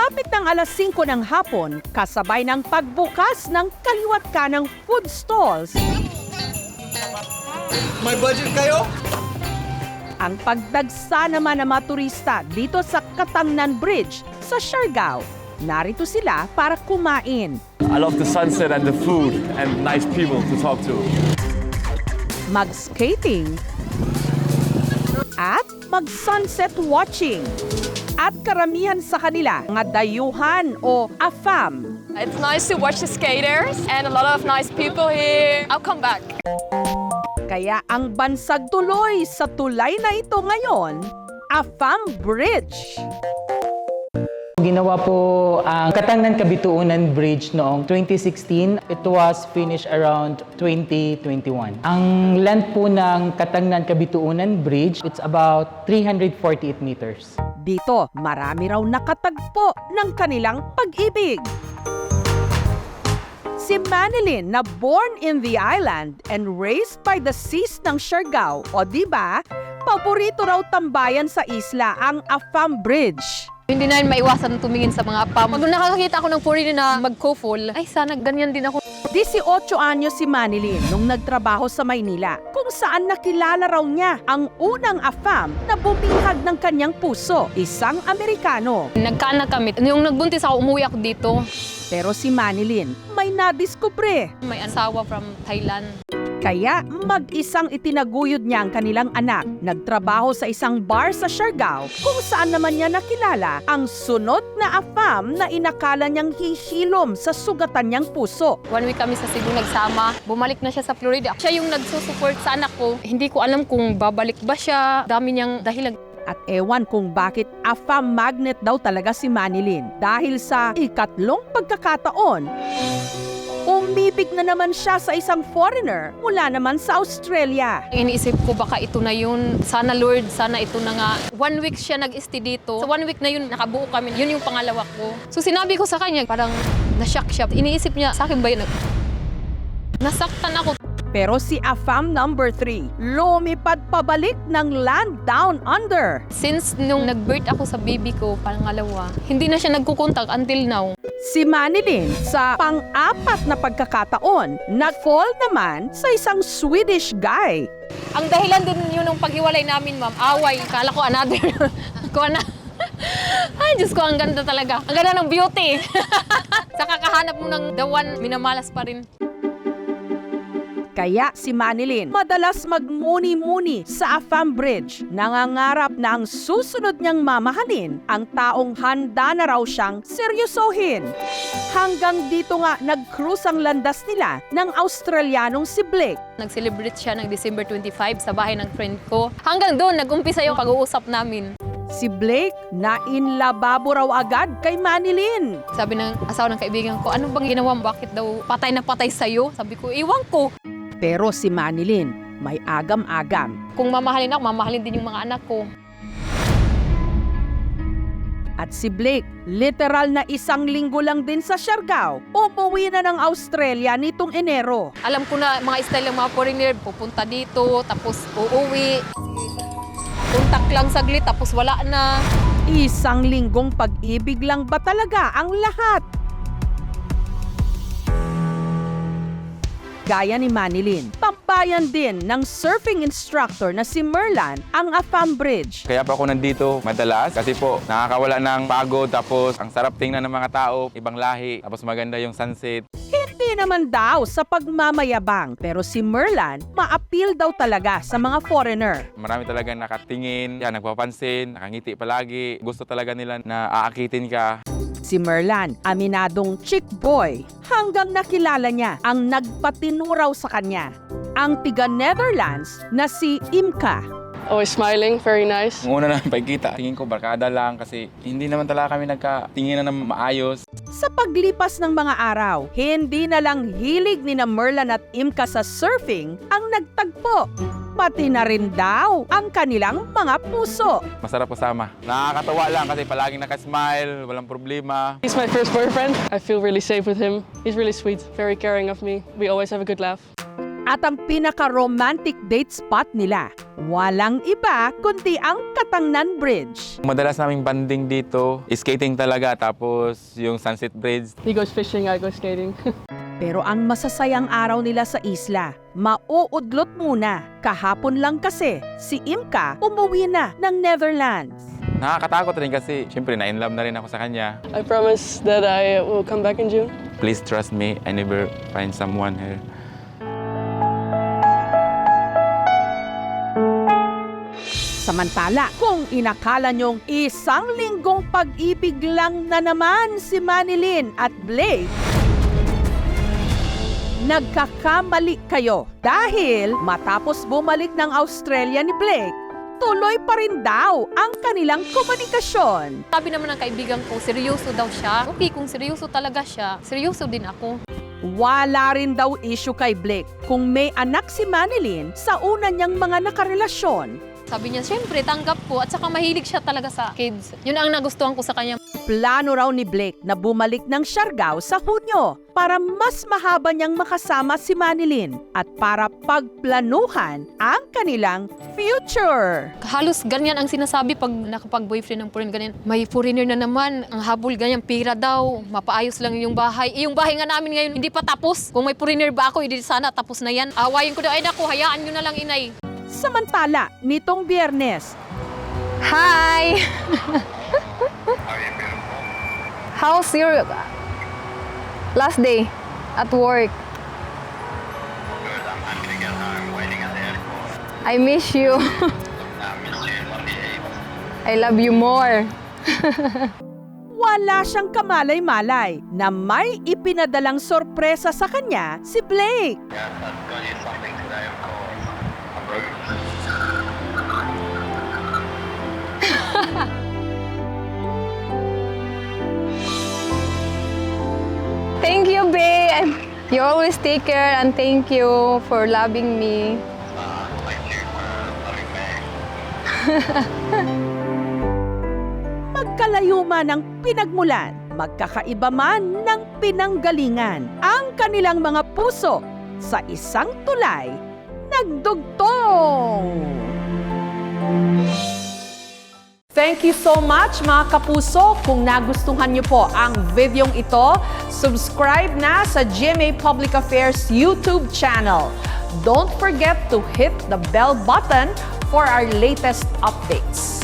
Pagsapit ng alas 5 ng hapon, kasabay ng pagbukas ng kaliwat kanang food stalls, May budget kayo? ang pagdagsa naman ng mga turista dito sa Katangnan Bridge sa Siargao. Narito sila para kumain, I love the sunset and the food and nice people to talk to. mag-skating, at mag-sunset watching. At karamihan sa kanila, mga dayuhan o AFAM. It's nice to watch the skaters and a lot of nice people here. I'll come back. Kaya ang bansag tuloy sa tulay na ito ngayon, AFAM Bridge. Ginawa po ang Katangnan Kabituunan Bridge noong 2016. It was finished around 2021. Ang length po ng Katangnan Kabituunan Bridge, it's about 348 meters. Dito, marami raw nakatagpo ng kanilang pag-ibig. Si Manilyn na born in the island and raised by the seas ng Siargao. O diba, paborito raw tambayan sa isla ang AFAM Bridge. Hindi na maiwasan tumingin sa mga AFAM. Pag nakakakita ako ng foreigner na mag-co-fall, ay sana ganyan din ako. 18 anyos si Manilyn nung nagtrabaho sa Maynila, kung saan nakilala raw niya ang unang AFAM na bumihag ng kanyang puso, isang Amerikano. Nagkaanak kami. Yung nagbuntis ako, umuwi ako dito. Pero si Manilyn may nadiskubre. May asawa from Thailand. Kaya mag-isang itinaguyod niya ang kanilang anak. Nagtrabaho sa isang bar sa Siargao kung saan naman niya nakilala ang sunod na AFAM na inakala niyang hihilom sa sugatan niyang puso. 1 week kami sa Cebu nagsama. Bumalik na siya sa Florida. Siya yung nagsusupport sa anak ko. Hindi ko alam kung babalik ba siya. Dami niyang dahilan. At ewan kung bakit AFAM magnet daw talaga si Manilyn. Dahil sa ikatlong pagkakataon, umibig na naman siya sa isang foreigner mula naman sa Australia. Iniisip ko baka ito na yun. Sana Lord, sana ito na nga. 1 week siya nag-stay dito. Sa 1 week na yun, nakabuo kami. Yun yung pangalawa ko. So sinabi ko sa kanya, parang na-shock siya. Iniisip niya, sa akin ba yun? Nasaktan ako. Pero si AFAM number 3, lumipad pabalik ng land down under. Since nung nag-birth ako sa baby ko, pangalawa, hindi na siya nagkukontak until now. Si Manilyn sa pang-apat na pagkakataon, nag-fall naman sa isang Swedish guy. Ang dahilan din yun ng paghiwalay namin, ma'am, away. Kala ko another. Ay, Diyos ko, ang ganda talaga. Ang ganda ng beauty. Sa kakahanap mo ng the one, minamalas pa rin. Kaya si Manilyn madalas magmuni-muni sa AFAM Bridge. Nangangarap na ang susunod niyang mamahalin ang taong handa na raw siyang seryosohin. Hanggang dito nga nag-cruise ang landas nila ng Australianong si Blake. Nag-celebrate siya ng December 25 sa bahay ng friend ko. Hanggang doon, nag-umpisa yung pag-uusap namin. Si Blake na inlababo raw agad kay Manilyn. Sabi ng asawa ng kaibigan ko, ano bang ginawa mo? Bakit daw patay na patay sa'yo? Sabi ko, iwan ko. Pero si Manilyn may agam-agam. Kung mamahalin ako, mamahalin din yung mga anak ko. At si Blake, literal na 1 linggo lang din sa Siargao. Umuwi na ng Australia nitong Enero. Alam ko na mga style ng mga foreigner, pupunta dito, tapos uuwi. Kontak lang saglit, tapos wala na. 1 linggong pag-ibig lang ba talaga ang lahat? Gaya ni Manilyn, tambayan din ng surfing instructor na si Merlan ang AFAM Bridge. Kaya pa ako nandito madalas kasi po nakakawala ng pagod tapos ang sarap tingnan ng mga tao, ibang lahi, tapos maganda yung sunset. Hindi naman daw sa pagmamayabang, pero si Merlan ma-appeal daw talaga sa mga foreigner. Marami talaga nakatingin, yan, nagpapansin, nakangiti palagi. Gusto talaga nila na aakitin ka. Si Merlan, aminadong chick boy, hanggang nakilala niya ang nagpatinuraw sa kanya, ang tiga-Netherlands na si Imka. Always smiling, very nice. Ang una na pagkita, tingin ko barkada lang kasi hindi naman talaga kami nagkatinginan ng maayos. Sa paglipas ng mga araw, hindi na lang hilig ni na Merlan at Imka sa surfing ang nagtagpo. Pati na rin daw ang kanilang mga puso. Masarap kasama. Nakakatawa lang kasi palaging nakasmile, walang problema. He's my first boyfriend. I feel really safe with him. He's really sweet, very caring of me. We always have a good laugh. At ang pinaka-romantic date spot nila, walang iba kundi ang Katangnan Bridge. Madalas naming banding dito, skating talaga, tapos yung Sunset Bridge. He goes fishing, I go skating. Pero ang masasayang araw nila sa isla, mauudlot muna. Kahapon lang kasi, si Imka umuwi na ng Netherlands. Nakakatakot rin kasi, syempre na-inlove na rin ako sa kanya. I promise that I will come back in June. Please trust me, I never find someone here. Samantala, kung inakala nyong isang linggong pag-ibig lang na naman si Manilyn at Blake, nagkakamali kayo dahil matapos bumalik ng Australia ni Blake, tuloy pa rin daw ang kanilang komunikasyon. Sabi naman ng kaibigan ko, seryoso daw siya. Okay, kung seryoso talaga siya, seryoso din ako. Wala rin daw issue kay Blake kung may anak si Manilyn sa una niyang mga nakarelasyon. Sabi niya, syempre, tanggap ko at saka mahilig siya talaga sa kids. Yun ang nagustuhan ko sa kanya. Plano raw ni Blake na bumalik ng Siargao sa Hunyo para mas mahaba niyang makasama si Manilyn at para pagplanuhan ang kanilang future. Halos ganyan ang sinasabi pag nakapag-boyfriend ng foreign, ganyan. May foreigner na naman, ang habol ganyan, pira daw, mapaayos lang yung bahay. Yung bahay nga namin ngayon, hindi pa tapos. Kung may foreigner ba ako, hindi sana tapos na yan. Awayin ko daw, ay naku, hayaan nyo na lang, inay. Samantala, nitong Biyernes, Hi! How's your last day at work? I miss you. I love you more. wala siyang kamalay-malay na may ipinadalang sorpresa sa kanya si Blake. Thank you, babe. You always take care and thank you for loving me. Magkalayo man ang pinagmulan, magkakaiba man ng pinanggalingan, ang kanilang mga puso sa isang tulay nagdugtong. Thank you so much mga kapuso. Kung nagustuhan niyo po ang videong ito, subscribe na sa GMA Public Affairs YouTube channel. Don't forget to hit the bell button for our latest updates.